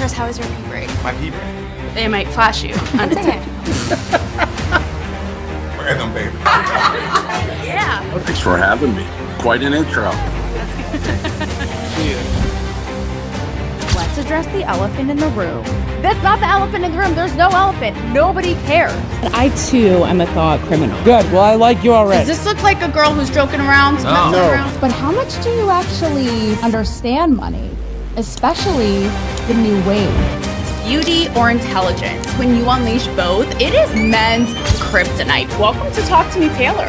Chris, how is your pee break? My pee break. They might flash you undetected. Random, baby. Yeah. Well, thanks for having me. Quite an intro. Let's address the elephant in the room. That's not the elephant in the room. There's no elephant. Nobody cares. I too am a thought criminal. Good. Well, I like you already. Does this look like a girl who's joking around? No. Around? But how much do you actually understand money? Especially the new wave. Beauty or intelligence? When you unleash both, it is men's kryptonite. Welcome to Talk to Me, Taylor.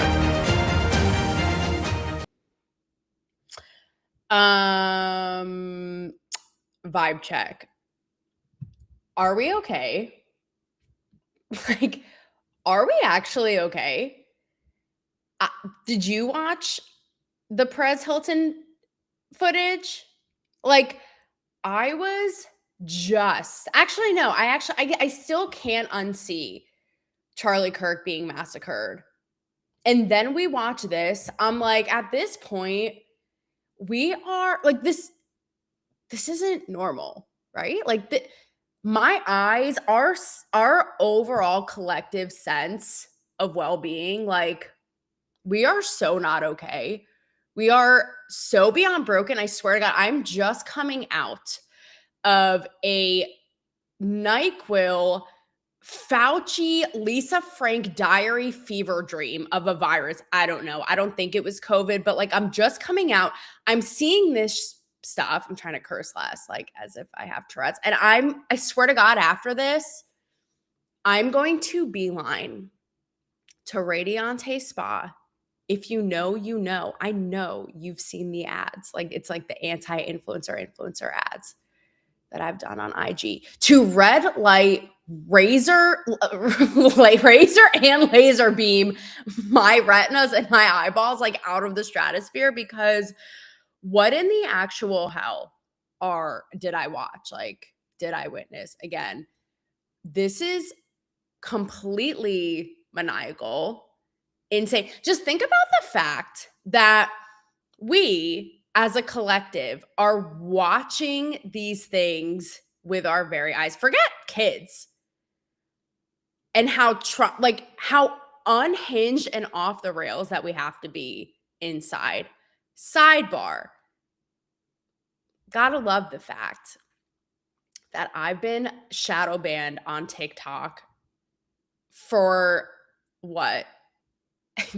Vibe check. Are we okay? Like, are we actually okay? Did you watch the Perez Hilton footage? Like, I was just actually no. I still can't unsee Charlie Kirk being massacred. And then we watch this. I'm like, at this point, we are like this isn't normal, right? Like my eyes, our overall collective sense of well-being, like we are so not okay. We are so beyond broken. I swear to God, I'm just coming out of a NyQuil Fauci, Lisa Frank diary fever dream of a virus. I don't know. I don't think it was COVID, but like I'm just coming out. I'm seeing this stuff. I'm trying to curse less, like as if I have Tourette's. And I swear to God, after this, I'm going to beeline to Radiante Spa. If you know, you know. I know you've seen the ads. Like it's like the influencer ads that I've done on IG. To red light razor and laser beam my retinas and my eyeballs like out of the stratosphere, because what in the actual hell did I watch? Like, did I witness? Again, this is completely maniacal, insane. Just think about the fact that we as a collective are watching these things with our very eyes. Forget kids and how unhinged and off the rails that we have to be inside. Sidebar. Gotta love the fact that I've been shadow banned on TikTok for what?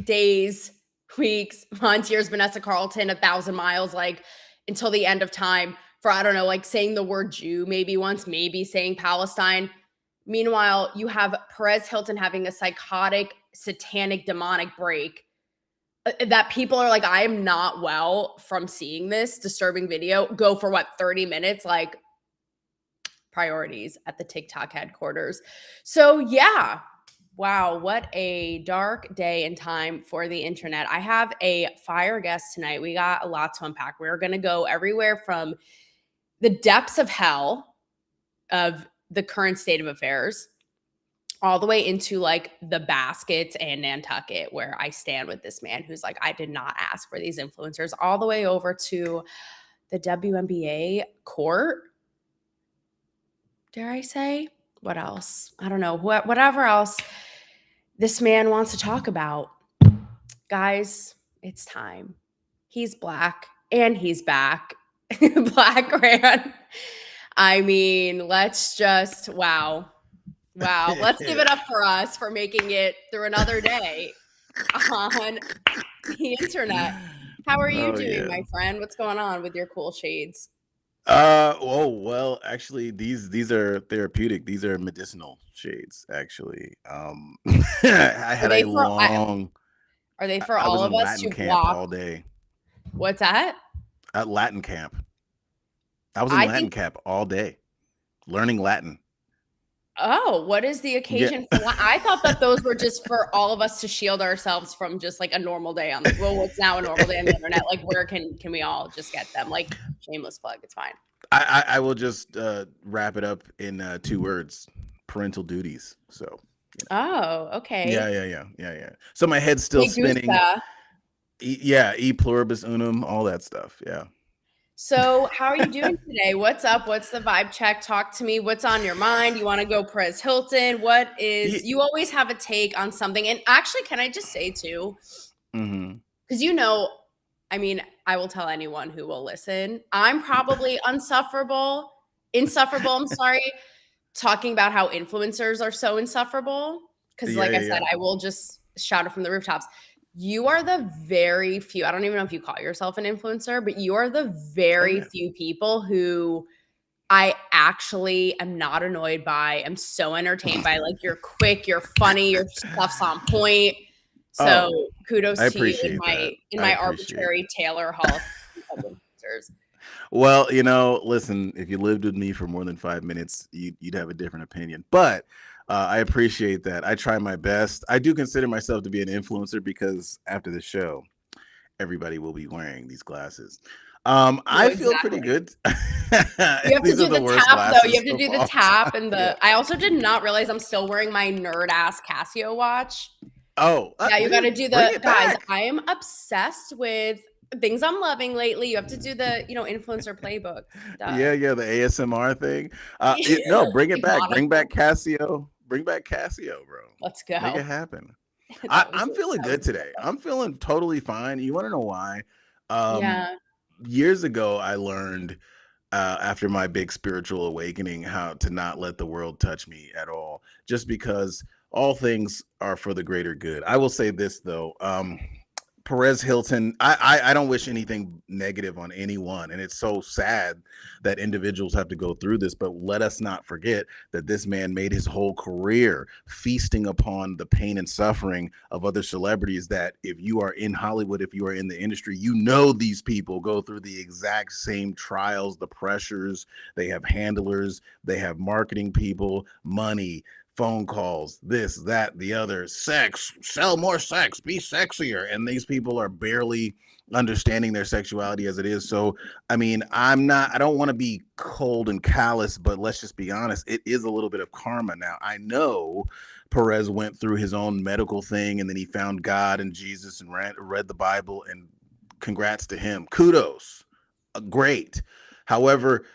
Days, weeks, months, years. Vanessa Carlton, 1,000 miles, like until the end of time for, I don't know, like saying the word Jew maybe once, maybe saying Palestine. Meanwhile, you have Perez Hilton having a psychotic, satanic, demonic break that people are like, I am not well from seeing this disturbing video go for what, 30 minutes? Like priorities at the TikTok headquarters. So yeah. Wow, what a dark day and time for the internet. I have a fire guest tonight. We got a lot to unpack. We're going to go everywhere from the depths of hell of the current state of affairs all the way into like the baskets and Nantucket, where I stand with this man who's like, I did not ask for these influencers, all the way over to the WNBA court. Dare I say? What else? I don't know. Whatever else this man wants to talk about. Guys, it's time. He's black and he's back. Black Ran. I mean, let's just, wow. Let's give it up for us for making it through another day on the internet. How are you doing, my friend? What's going on with your cool shades? Well, actually, these are therapeutic. These are medicinal shades, actually. I had a long. Are they for I all was of in us Latin to camp walk? all day. What's that? At Latin camp. I was in Latin camp all day, learning Latin. Oh, what is the occasion for Latin? I thought that those were just for all of us to shield ourselves from just like a normal day on what's now a normal day on the internet. Like, where can we all just get them? Like, shameless plug. It's fine. I will just wrap it up in 2 words: parental duties. So. Oh, okay. Yeah. So my head's still spinning. E pluribus unum, all that stuff. Yeah. So, how are you doing today? What's up? What's the vibe check? Talk to me. What's on your mind? You want to go Perez Hilton? What is, Ye you always have a take on something. And actually, can I just say too, Mhm. because I mean, I will tell anyone who will listen, I'm probably insufferable, I'm sorry, talking about how influencers are so insufferable. Because, Yeah, like I yeah, said, yeah. I will just shout it from the rooftops. You are the very few, I don't even know if you call yourself an influencer, but you are the Oh, very yeah. few people who I actually am not annoyed by. I'm so entertained by, like, you're quick, you're funny, your stuff's on point. So Oh, I kudos to you appreciate that. in I my appreciate arbitrary that. Taylor Hall of influencers. Well, listen, if you lived with me for more than 5 minutes, you'd have a different opinion. But I appreciate that. I try my best. I do consider myself to be an influencer because after the show, everybody will be wearing these glasses. No, I feel pretty exactly. good. You have to These are do the the worst tap, though. You glasses have to of do the all tap time. and Yeah. I also did not realize I'm still wearing my nerd-ass Casio watch. Oh, Yeah, you gotta dude, do bring the it guys, back. I am obsessed with things I'm loving lately. You have to do the, influencer playbook. Duh. Yeah, yeah, the ASMR thing. Yeah. No, bring it Like back. Bring back Monica. Casio. Bring back Casio, bro. Let's Make it go. happen. That was I'm feeling that was good today. I'm feeling totally fine. You want to know why? Um, yeah. Years ago, I learned after my big spiritual awakening how to not let the world touch me at all, just because all things are for the greater good. I will say this though. Perez Hilton, I don't wish anything negative on anyone. And it's so sad that individuals have to go through this. But let us not forget that this man made his whole career feasting upon the pain and suffering of other celebrities. That if you are in Hollywood, if you are in the industry, these people go through the exact same trials, the pressures. They have handlers, they have marketing people, money, phone calls, this, that, the other, sex, sell more sex, be sexier. And these people are barely understanding their sexuality as it is. So, I mean, I don't want to be cold and callous, but let's just be honest. It is a little bit of karma. Now, I know Perez went through his own medical thing and then he found God and Jesus and read the Bible, and congrats to him. Kudos. Great. However,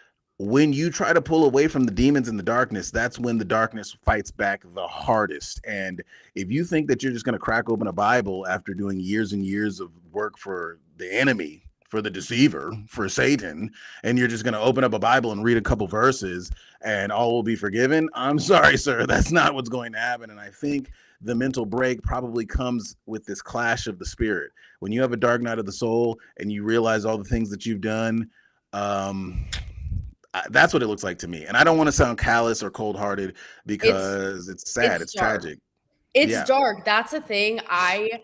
when you try to pull away from the demons in the darkness, that's when the darkness fights back the hardest. And if you think that you're just going to crack open a Bible after doing years and years of work for the enemy, for the deceiver, for Satan, and you're just going to open up a Bible and read a couple verses and all will be forgiven, I'm sorry, sir, that's not what's going to happen. And I think the mental break probably comes with this clash of the spirit. When you have a dark night of the soul and you realize all the things that you've done, that's what it looks like to me. And I don't want to sound callous or cold-hearted It's because it's sad, it's it's dark. tragic. It's Yeah. dark. That's the thing. I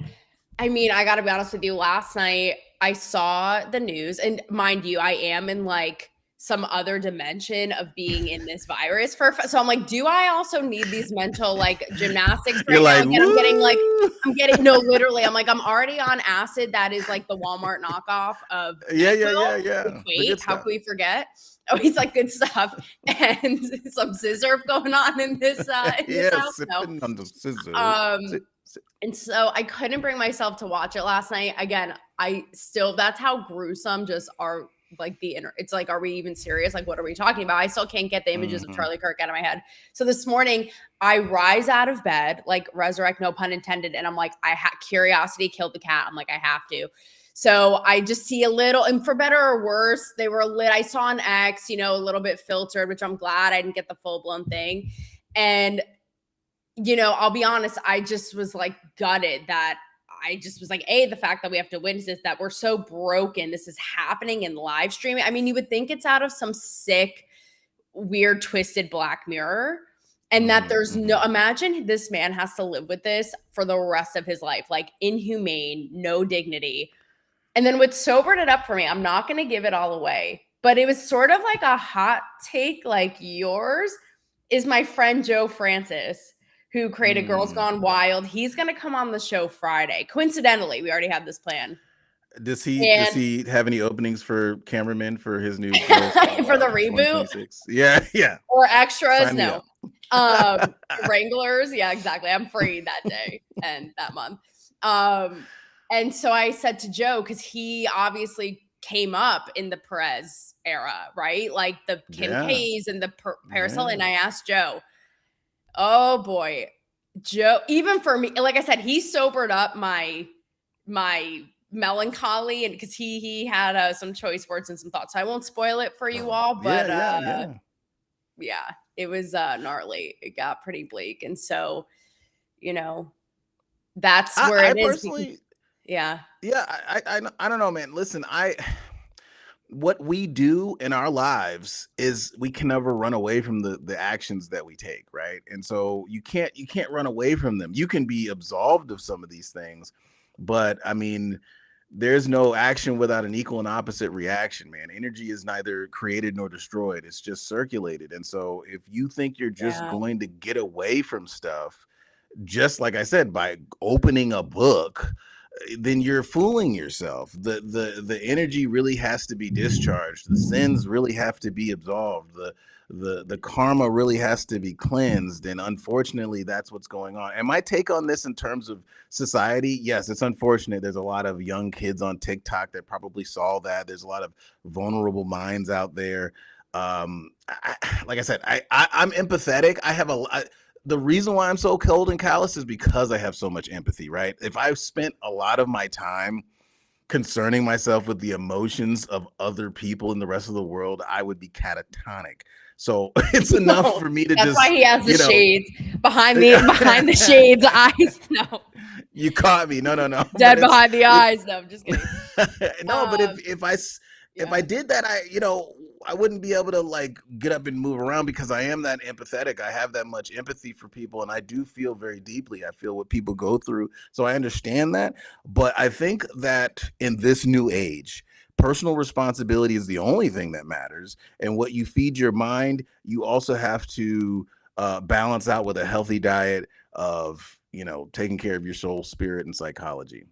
mean, I gotta be honest with you. Last night I saw the news, and mind you, I am in like some other dimension of being in this virus so I'm like, do I also need these mental like gymnastics You're right now? like, Again, woo! I'm getting no, literally, I'm like, I'm already on acid that is like the Walmart knockoff of Yeah, yeah, NyQuil. yeah, yeah. The Wait, good how can stuff. we forget? Oh, he's like good stuff and some scissor going on in this Yeah, house. No. sipping on the scissors. Um, and so I couldn't bring myself to watch it last night. Again, that's how gruesome just are like it's like, are we even serious? Like, what are we talking about? I still can't get the images of Mhm. Charlie Kirk out of my head. So this morning I rise out of bed, like resurrect, no pun intended. And I'm like, curiosity killed the cat. I'm like, I have to. So I just see a little, and for better or worse, they were lit. I saw an X, a little bit filtered, which I'm glad I didn't get the full blown thing. And I'll be honest, I just was like gutted that I just was like, the fact that we have to witness this, that we're so broken. This is happening in live streaming. I mean, you would think it's out of some sick, weird, twisted Black Mirror. And that there's imagine this man has to live with this for the rest of his life, like inhumane, no dignity. And then what sobered it up for me, I'm not going to give it all away, but it was sort of like a hot take like yours, is my friend Joe Francis, who created Girls Gone Wild. He's going to come on the show Friday. Coincidentally, we already had this plan. Does he have any openings for cameramen for his new Girls for the reboot? Yeah, yeah. Or extras? Sign me No. Wranglers? Yeah, exactly. I'm free that day and that month. And so I said to Joe, because he obviously came up in the Perez era, right? Like the Kim Yeah. K's and the Paris Hilton. Yeah. I asked Joe, oh boy, Joe, even for me, like I said, he sobered up my melancholy, and because he had some choice words and some thoughts. So I won't spoil it for you all, but yeah, it was gnarly. It got pretty bleak. And so, you know, that's where I it is. personally, Yeah. I don't know, man. Listen, what we do in our lives is we can never run away from the actions that we take, right? And so you can't run away from them. You can be absolved of some of these things, but I mean, there's no action without an equal and opposite reaction, man. Energy is neither created nor destroyed, it's just circulated. And so if you think you're just Yeah. going to get away from stuff, just like I said, by opening a book, then you're fooling yourself. The energy really has to be discharged. The sins really have to be absolved. The karma really has to be cleansed. And unfortunately, that's what's going on. And my take on this in terms of society, yes, it's unfortunate. There's a lot of young kids on TikTok that probably saw that. There's a lot of vulnerable minds out there. Like I said, I'm empathetic. The reason why I'm so cold and callous is because I have so much empathy, right? If I've spent a lot of my time concerning myself with the emotions of other people in the rest of the world, I would be catatonic. So it's enough for me to That's just, why he has the shades behind the shades eyes. No, you caught me. No. dead behind the eyes. No, I'm just kidding. No, but if I did that, I wouldn't be able to like get up and move around because I am that empathetic. I have that much empathy for people, and I do feel very deeply. I feel what people go through, so I understand that. But I think that in this new age, personal responsibility is the only thing that matters. And what you feed your mind, you also have to balance out with a healthy diet of, taking care of your soul, spirit, and psychology.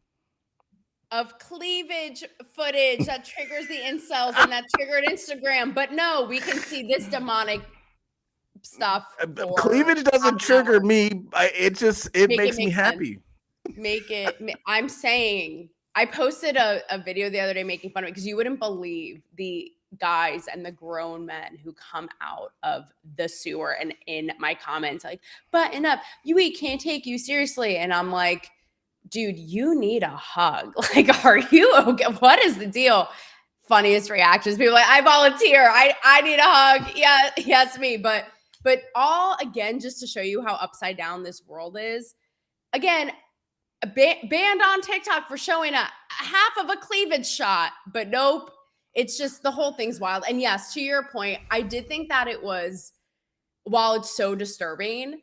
Of cleavage footage that triggers the incels and that triggered Instagram. But no, we can see this demonic stuff. Cleavage doesn't trigger me. It makes me happy. I'm saying, I posted a video the other day making fun of it because you wouldn't believe the guys and the grown men who come out of the sewer and in my comments like, button up, we can't take you seriously. And I'm like, dude, you need a hug. Like, are you okay? What is the deal? Funniest reactions. People like, I volunteer. I need a hug. Yeah, yes, me. But all, again, just to show you how upside down this world is. Again, banned on TikTok for showing a half of a cleavage shot. But nope, it's just the whole thing's wild. And yes, to your point, I did think that it was, while it's so disturbing,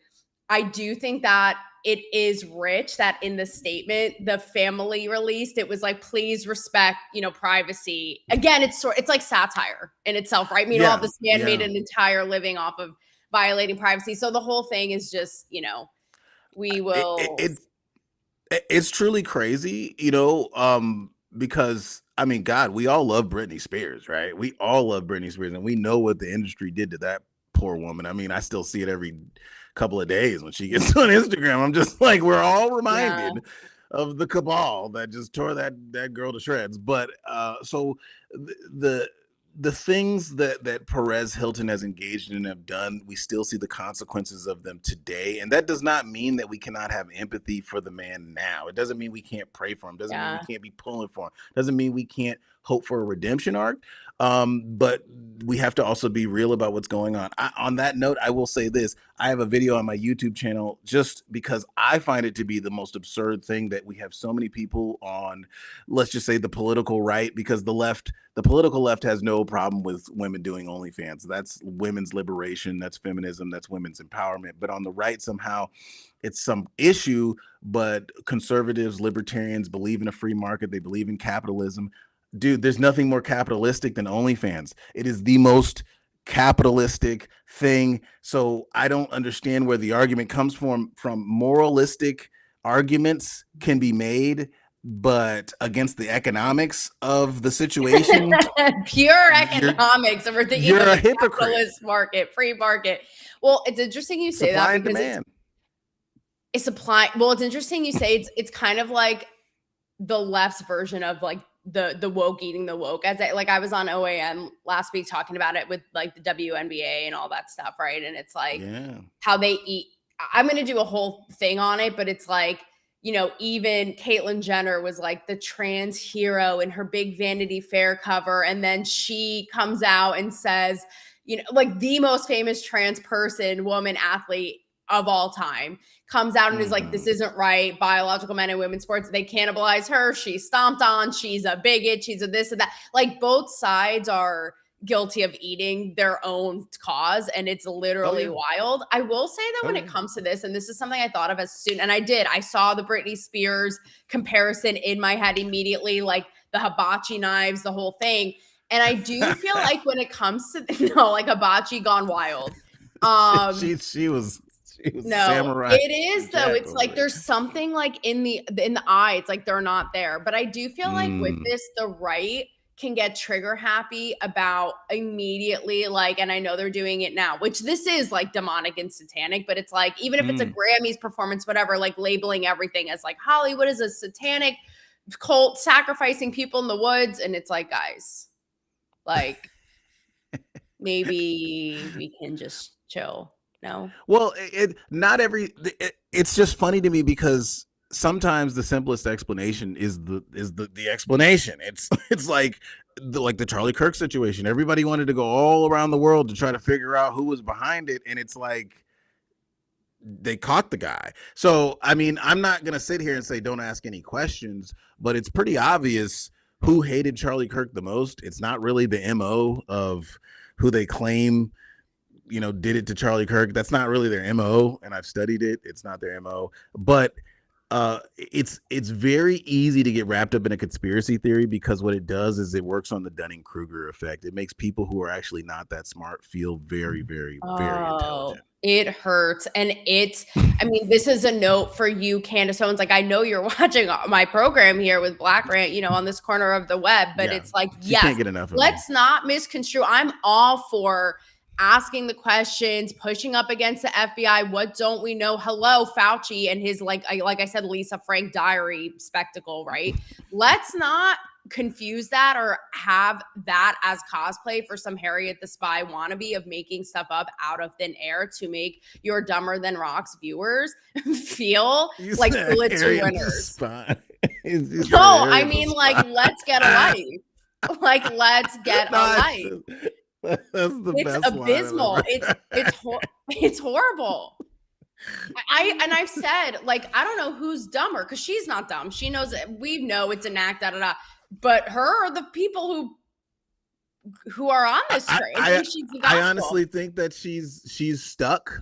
I do think that it is rich that in the statement the family released, it was like, please respect, privacy. Again, it's like satire in itself, right? Meanwhile, this man made an entire living off of violating privacy. So the whole thing is just, we will. It's truly crazy, because I mean, God, we all love Britney Spears, right? We all love Britney Spears, and we know what the industry did to that poor woman. I mean, I still see it every couple of days when she gets on Instagram. I'm just like, we're all reminded of the cabal that just tore that girl to shreds. But so the things that Perez Hilton has engaged in and have done, we still see the consequences of them today. And that does not mean that we cannot have empathy for the man now. It doesn't mean we can't pray for him. Doesn't mean we can't be pulling for him. Doesn't mean we can't hope for a redemption arc. But we have to also be real about what's going on. On that note, I will say this. I have a video on my YouTube channel just because I find it to be the most absurd thing that we have so many people on, let's just say the political right, because the political left has no problem with women doing OnlyFans. That's women's liberation. That's feminism. That's women's empowerment. But on the right, somehow it's some issue, but conservatives, libertarians believe in a free market. They believe in capitalism. Dude, there's nothing more capitalistic than OnlyFans. It is the most capitalistic thing. So I don't understand where the argument comes from moralistic arguments can be made, but against the economics of the situation, pure economics, and we're thinking of a hypocrite. Capitalist market, free market. Well, it's interesting you say supply that and demand. It's supply. Well, it's interesting you say it's kind of like the left's version of like the woke eating the woke. As I was on OAN last week talking about it with like the WNBA and all that stuff, right? And it's like how they eat. I'm going to do a whole thing on it, but it's like, even Caitlyn Jenner was like the trans hero in her big Vanity Fair cover. And then she comes out and says, like the most famous trans person, woman, athlete of all time, comes out and is like, this isn't right. Biological men and women's sports, they cannibalize her. She's stomped on. She's a bigot. She's a this and that. Like both sides are guilty of eating their own cause, and it's literally wild. I will say that when it comes to this, and this is something I thought of as soon, and I saw the Britney Spears comparison in my head immediately, like the hibachi knives, the whole thing. And I do feel like when it comes to like hibachi gone wild. She was no, samurai. It is though. It's like there's something like in the eye. It's like they're not there. But I do feel like with this, the right can get trigger happy about immediately, like, and I know they're doing it now, which this is like demonic and satanic, but it's like, even if it's a Grammys performance, whatever, like labeling everything as like Hollywood is a satanic cult sacrificing people in the woods. And it's like, guys, like, maybe we can just chill. No. Well, it's just funny to me because sometimes the simplest explanation is the explanation. It's like the Charlie Kirk situation. Everybody wanted to go all around the world to try to figure out who was behind it, and it's like they caught the guy. So I mean, I'm not gonna sit here and say don't ask any questions, but it's pretty obvious who hated Charlie Kirk the most. It's not really the MO of who they claim did it to Charlie Kirk. That's not really their MO, and I've studied it. It's not their MO, but it's very easy to get wrapped up in a conspiracy theory because what it does is it works on the Dunning-Kruger effect. It makes people who are actually not that smart feel very, very, very intelligent. It hurts. And this is a note for you, Candace Owens. Like, I know you're watching my program here with Black Rant, on this corner of the web, but it's like, yes, can't get enough of let's not misconstrue. I'm all for asking the questions, pushing up against the FBI. What don't we know? Hello, Fauci and his, like I said, Lisa Frank diary spectacle, right? Let's not confuse that or have that as cosplay for some Harriet the Spy wannabe of making stuff up out of thin air to make your Dumber Than Rocks viewers feel like Pulitzer winners. No, I mean, like, let's get a life. Like, let's get a life. It's abysmal. It's horrible. I've said, like, I don't know who's dumber because she's not dumb. She knows it. We know it's an act, but her or the people who are on this train. I honestly think that she's stuck.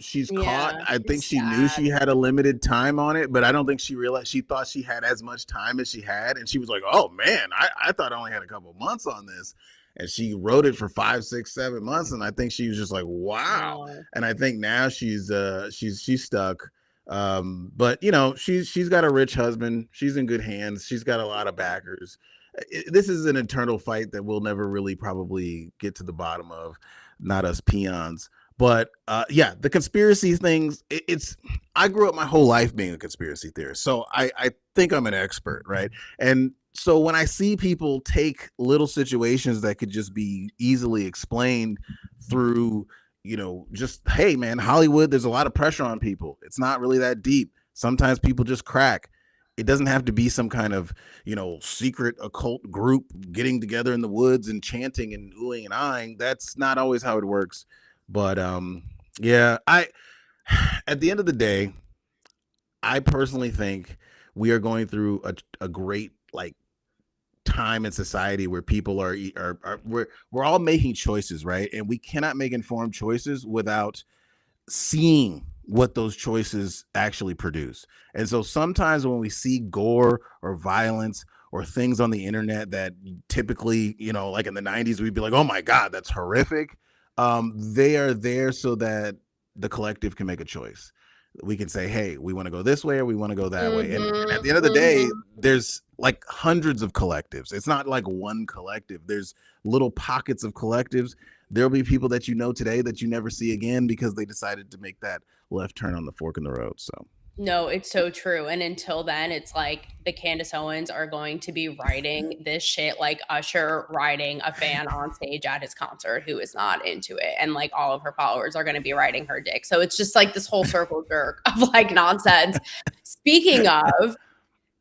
She's caught. I think she knew she had a limited time on it, but I don't think she realized. She thought she had as much time as she had, and she was like, "Oh man, I thought I only had a couple months on this." And she wrote it for 5, 6, 7 months, and I think she was just like, "Wow!" And I think now she's stuck. But she's got a rich husband. She's in good hands. She's got a lot of backers. This is an eternal fight that we'll never really probably get to the bottom of. Not us peons. But the conspiracy things. I grew up my whole life being a conspiracy theorist, so I think I'm an expert, right? And so when I see people take little situations that could just be easily explained through, just, hey, man, Hollywood, there's a lot of pressure on people. It's not really that deep. Sometimes people just crack. It doesn't have to be some kind of, secret occult group getting together in the woods and chanting and oohing and eyeing. That's not always how it works. But at the end of the day, I personally think we are going through a great, like, time in society where people are we're all making choices, right? And we cannot make informed choices without seeing what those choices actually produce. And so sometimes when we see gore or violence or things on the internet that typically, like in the 90s, we'd be like, oh my God, that's horrific. They are there so that the collective can make a choice. We can say, hey, we want to go this way or we want to go that way. And at the end of the day, there's like hundreds of collectives. It's not like one collective. There's little pockets of collectives. There'll be people that today that you never see again because they decided to make that left turn on the fork in the road. So No, it's so true. And until then, it's like the Candace Owens are going to be writing this shit like Usher riding a fan on stage at his concert who is not into it. And like all of her followers are going to be riding her dick. So it's just like this whole circle jerk of like nonsense. Speaking of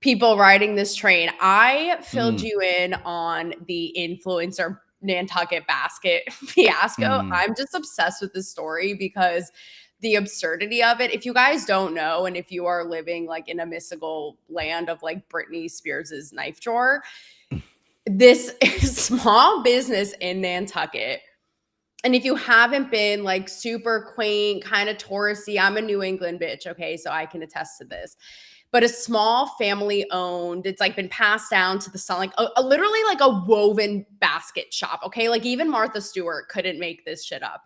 people riding this train, I filled you in on the influencer Nantucket basket fiasco. I'm just obsessed with this story because the absurdity of it. If you guys don't know, and if you are living like in a mystical land of like Britney Spears's knife drawer, this small business in Nantucket. And if you haven't been like super quaint, kind of touristy, I'm a New England bitch, okay? So I can attest to this. But a small family owned, it's like been passed down to the son, like literally like a woven basket shop, okay? Like even Martha Stewart couldn't make this shit up.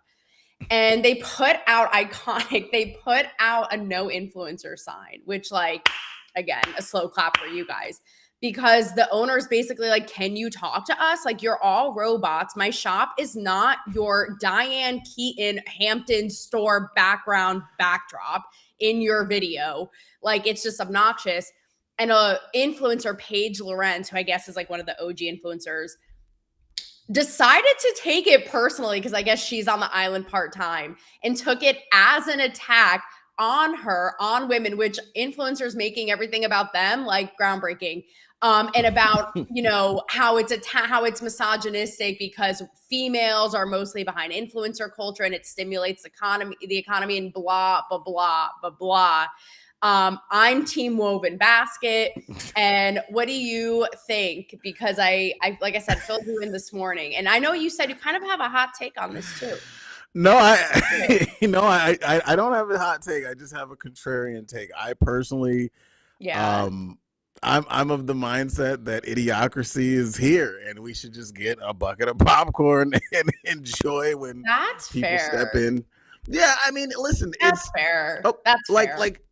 And they put out a no influencer sign, which like, again, a slow clap for you guys. Because the owner's basically like, can you talk to us? Like, you're all robots. My shop is not your Diane Keaton Hampton store backdrop in your video. Like, it's just obnoxious. And a influencer, Paige Lorenz, who I guess is like one of the OG influencers, decided to take it personally because I guess she's on the island part-time and took it as an attack on her, on women, which influencers making everything about them, like groundbreaking. And about, you know, how it's misogynistic because females are mostly behind influencer culture and it stimulates the economy and blah, blah, blah, blah, blah. I'm team woven basket. And what do you think? Because I like I said, filled you in this morning. And I know you said you kind of have a hot take on this too. No, I don't have a hot take. I just have a contrarian take. I personally, I'm of the mindset that idiocracy is here and we should just get a bucket of popcorn and enjoy when people step in. Yeah, I mean, listen, it's fair. That's fair. Like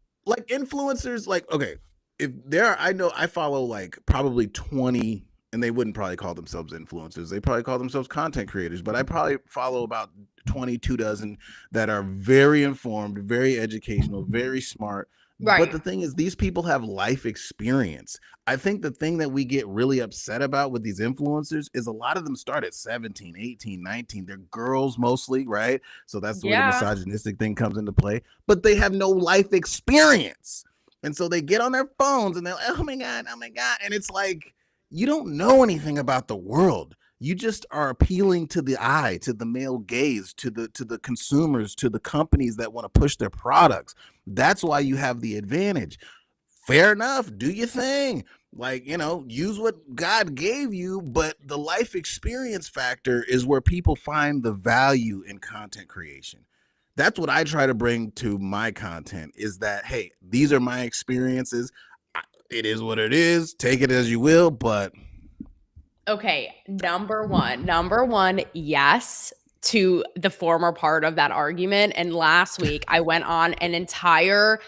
influencers, like, okay, if I follow like probably 20, and they wouldn't probably call themselves influencers. They probably call themselves content creators, but I probably follow about 22 dozen that are very informed, very educational, very smart. Right. But the thing is, these people have life experience. I think the thing that we get really upset about with these influencers is a lot of them start at 17, 18, 19. They're girls mostly, right? So that's where the misogynistic thing comes into play. But they have no life experience. And so they get on their phones and they're like, oh my God. And it's like, you don't know anything about the world. You just are appealing to the eye, to the male gaze, to the consumers, to the companies that want to push their products. That's why you have the advantage. Fair enough. Do your thing. Like, you know, use what God gave you, but the life experience factor is where people find the value in content creation. That's what I try to bring to my content is that, hey, these are my experiences. It is what it is. Take it as you will, but okay, number one, yes to the former part of that argument. And last week I went on an entire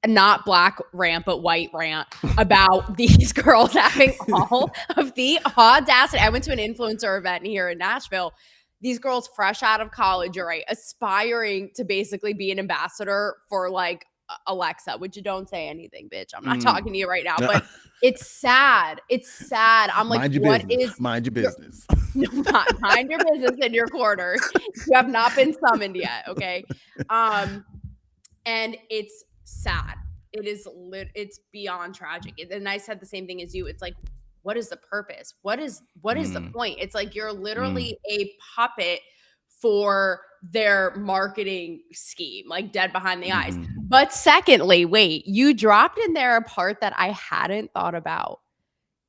not black rant, but white rant about these girls having all of the audacity. I went to an influencer event here in Nashville. These girls fresh out of college, you're right, aspiring to basically be an ambassador for like Alexa, which you don't say anything, bitch. I'm not talking to you right now, but it's sad. It's sad. I'm like, mind your business. Mind your business in your corner. You have not been summoned yet. Okay. And it's sad. It's beyond tragic. And I said the same thing as you. It's like, what is the purpose? What is the point? It's like you're literally a puppet for their marketing scheme, like dead behind the eyes. But secondly, wait, you dropped in there a part that I hadn't thought about,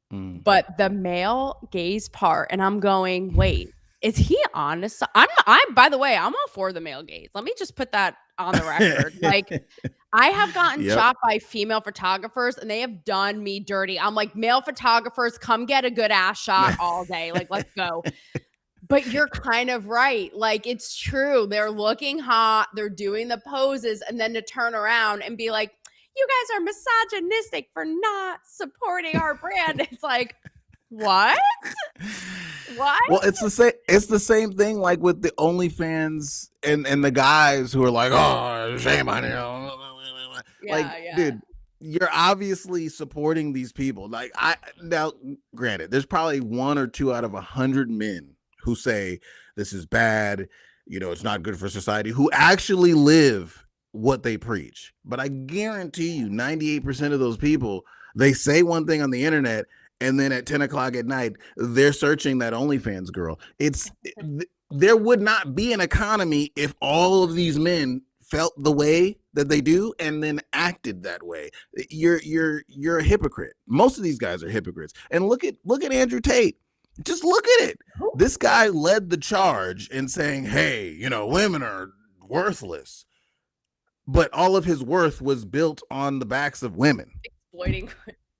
but the male gaze part. And I'm going, wait, is he honest? I'm, by the way, I'm all for the male gaze. Let me just put that on the record. Like, I have gotten shot by female photographers and they have done me dirty. I'm like, male photographers, come get a good ass shot all day. Like, let's go. But you're kind of right. Like, it's true. They're looking hot. They're doing the poses. And then to turn around and be like, you guys are misogynistic for not supporting our brand. It's like, what? What? Well, it's the same thing like with the OnlyFans and the guys who are like, oh, shame on you. Like, Yeah. dude, you're obviously supporting these people. Like, now, granted, there's probably 1 or 2 out of 100 men who say this is bad, it's not good for society, who actually live what they preach. But I guarantee you, 98% of those people, they say one thing on the internet, and then at 10 o'clock at night, they're searching that OnlyFans girl. There would not be an economy if all of these men felt the way that they do and then acted that way. You're a hypocrite. Most of these guys are hypocrites. And look at Andrew Tate. Just look at it. This guy led the charge in saying, hey, women are worthless. But all of his worth was built on the backs of women.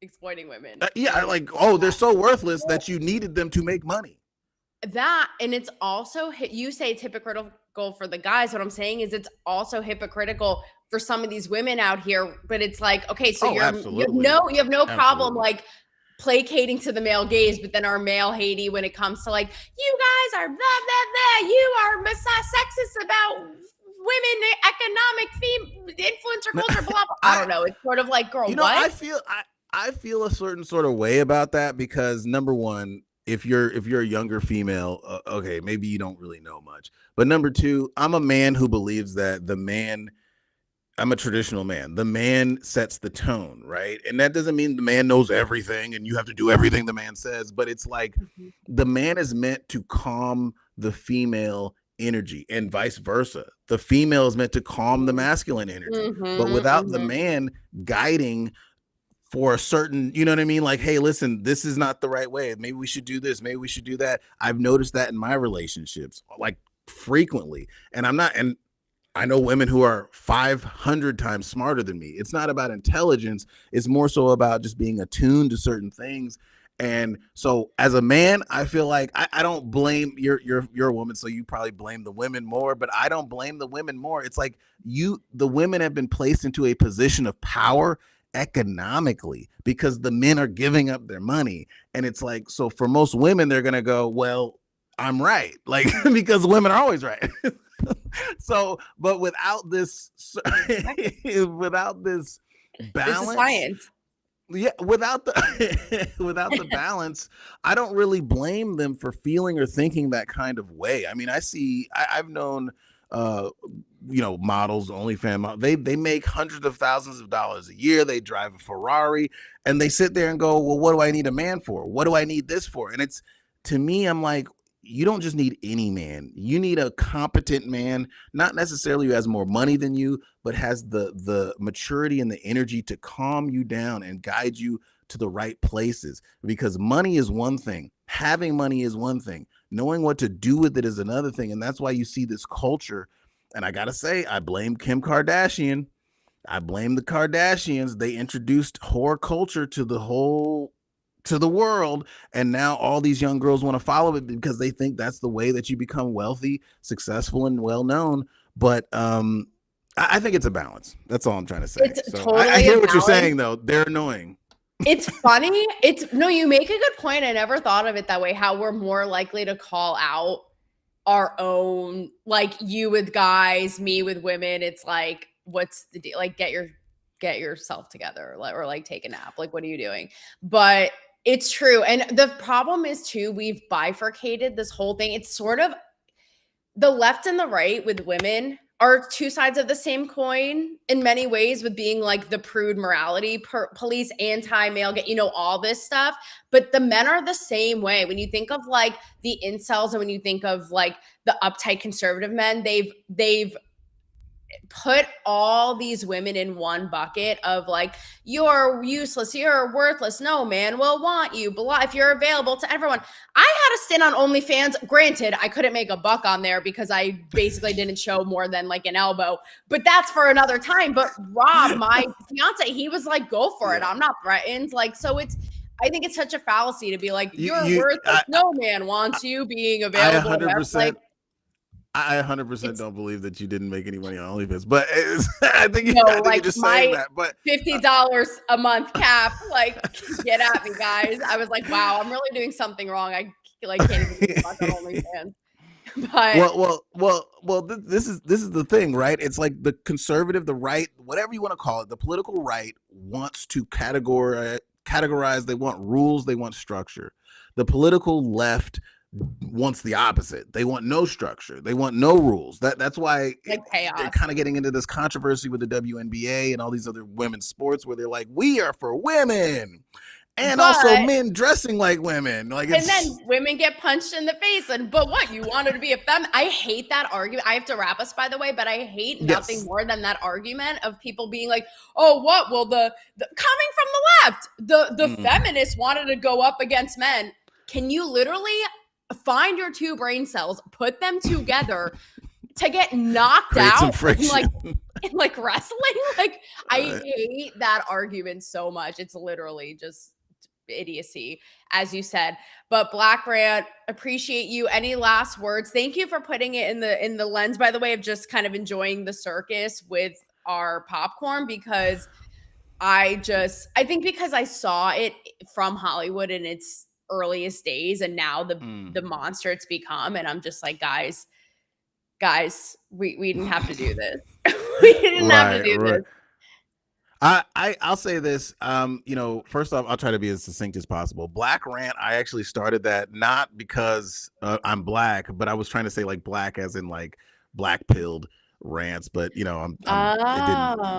Exploiting women. Yeah, like, they're so worthless that you needed them to make money. That, and it's also, you say it's hypocritical for the guys. What I'm saying is it's also hypocritical for some of these women out here. But it's like, okay, so you have no problem like placating to the male gaze, but then are male Haiti when it comes to like, you guys are blah blah blah, you are sexist about women, economic influencer culture, blah blah. I don't know. It's sort of like, girl, what? I feel a certain sort of way about that because number one, if you're a younger female, okay, maybe you don't really know much. But number two, I'm a man who believes that I'm a traditional man. The man sets the tone, right? And that doesn't mean the man knows everything and you have to do everything the man says, but it's like the man is meant to calm the female energy and vice versa. The female is meant to calm the masculine energy, but without the man guiding for a certain, you know what I mean? Like, hey, listen, this is not the right way. Maybe we should do this. Maybe we should do that. I've noticed that in my relationships, like frequently. And I know women who are 500 times smarter than me. It's not about intelligence. It's more so about just being attuned to certain things. And so as a man, I feel like I don't blame you're a woman. So you probably blame the women more, but I don't blame the women more. It's like the women have been placed into a position of power economically because the men are giving up their money. And it's like, so for most women, they're going to go, well, I'm right. Like, because women are always right. So, but without this balance, this is science. Yeah, without the balance, I don't really blame them for feeling or thinking that kind of way. I mean, I've known models, OnlyFans models, they make hundreds of thousands of dollars a year. They drive a Ferrari and they sit there and go, well, what do I need a man for? What do I need this for? And it's, to me, I'm like, you don't just need any man. You need a competent man, not necessarily who has more money than you, but has the maturity and the energy to calm you down and guide you to the right places. Because money is one thing. Having money is one thing. Knowing what to do with it is another thing. And that's why you see this culture. And I got to say, I blame Kim Kardashian. I blame the Kardashians. They introduced whore culture to the world, and now all these young girls want to follow it because they think that's the way that you become wealthy, successful, and well known. But I think it's a balance. That's all I'm trying to say. It's totally I hear what you're saying, though. They're annoying. It's funny. You make a good point. I never thought of it that way, how we're more likely to call out our own, like you with guys, me with women. It's like, what's the deal? Like, get yourself together, or like take a nap. Like, what are you doing? But it's true. And the problem is too, we've bifurcated this whole thing. It's sort of the left and the right with women are two sides of the same coin in many ways, with being like the prude morality police, anti-male, all this stuff. But the men are the same way. When you think of like the incels and when you think of like the uptight conservative men, they've put all these women in one bucket of like, you're useless, you're worthless, no man will want you, blah, if you're available to everyone. I had a stint on OnlyFans. Granted, I couldn't make a buck on there because I basically didn't show more than like an elbow, but that's for another time. But Rob, my fiance, he was like, go for it, I'm not threatened. Like, so I think it's such a fallacy to be like, you're worthless, no man wants you, being available. I 100% don't believe that you didn't make any money on OnlyFans, but I think you're just saying that. But $50 a month cap, like, get at me, guys. I was like, wow, I'm really doing something wrong. I like can't even get on OnlyFans. But This is the thing, right? It's like the conservative, the right, whatever you want to call it, the political right wants to categorize. They want rules. They want structure. The political left wants the opposite. They want no structure. They want no rules. That's why chaos. They're kind of getting into this controversy with the WNBA and all these other women's sports where they're like, we are for women. And also men dressing like women. Like, and then women get punched in the face. But what, you wanted to be a femme? I hate that argument. I have to wrap us, by the way, but I hate nothing more than that argument of people being like, oh, what? Well, the coming from the left, the feminists wanted to go up against men. Can you literally find your two brain cells, put them together to get knocked out in like wrestling? Like, I hate that argument so much. It's literally just idiocy, as you said. But Black Rant, appreciate you. Any last words? Thank you for putting it in the lens, by the way, of just kind of enjoying the circus with our popcorn, because I think because I saw it from Hollywood in its earliest days, and now the monster it's become, and I'm just like, guys, we didn't have to do this. We didn't have to do this. I'll say this, first off, I'll try to be as succinct as possible. Black Rant, I actually started that not because I'm black, but I was trying to say like black as in like black pilled rants, but it didn't.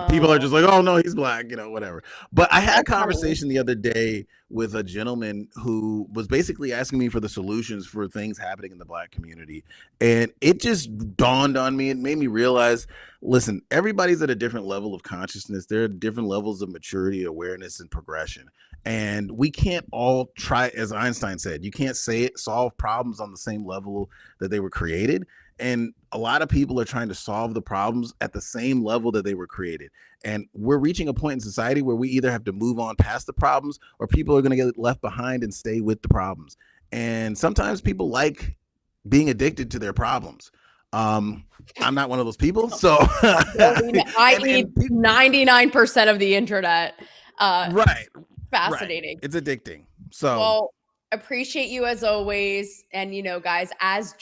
People are just like, oh no, he's black, whatever. But I had a conversation the other day with a gentleman who was basically asking me for the solutions for things happening in the black community, and it just dawned on me. It made me realize, listen, everybody's at a different level of consciousness. There are different levels of maturity, awareness, and progression, and we can't all try, as Einstein said, you can't solve problems on the same level that they were created. And a lot of people are trying to solve the problems at the same level that they were created. And we're reaching a point in society where we either have to move on past the problems, or people are going to get left behind and stay with the problems. And sometimes people like being addicted to their problems. I'm not one of those people. So I eat 99% of the internet. Right. Fascinating. Right. It's addicting. So. Well, appreciate you as always. And, guys, as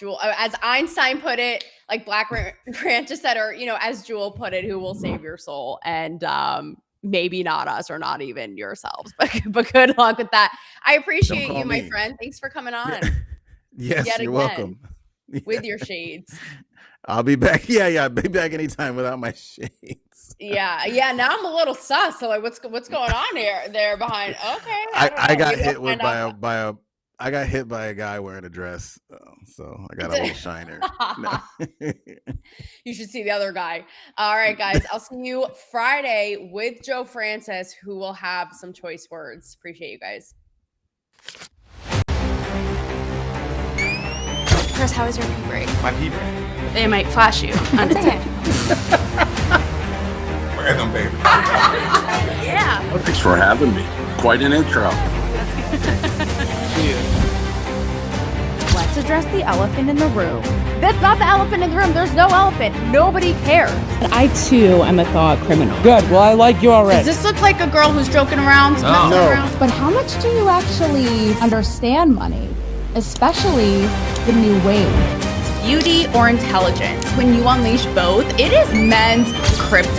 Einstein put it, like Black Rant just said, or, as Jewel put it, who will save your soul? And maybe not us, or not even yourselves, but good luck with that. I appreciate you, my friend. Thanks for coming on. Yes, you're welcome. With your shades. I'll be back. Yeah. I'll be back anytime without my shades. Yeah. Now I'm a little sus. So like, what's going on there behind? Okay. I got hit by a guy wearing a dress, so I got a little shiner. You should see the other guy. All right, guys. I'll see you Friday with Joe Francis, who will have some choice words. Appreciate you guys. Chris, how was your pee break? My pee break? It might flash you. Understand? Wear them, baby. Yeah. Well, thanks for having me. Quite an intro. Let's address the elephant in the room. That's not the elephant in the room. There's no elephant. Nobody cares. I too am a thought criminal. Good. Well, I like you already. Does this look like a girl who's joking around? No. But how much do you actually understand money? Especially the new wave. Beauty or intelligence? When you unleash both, it is men's kryptonite.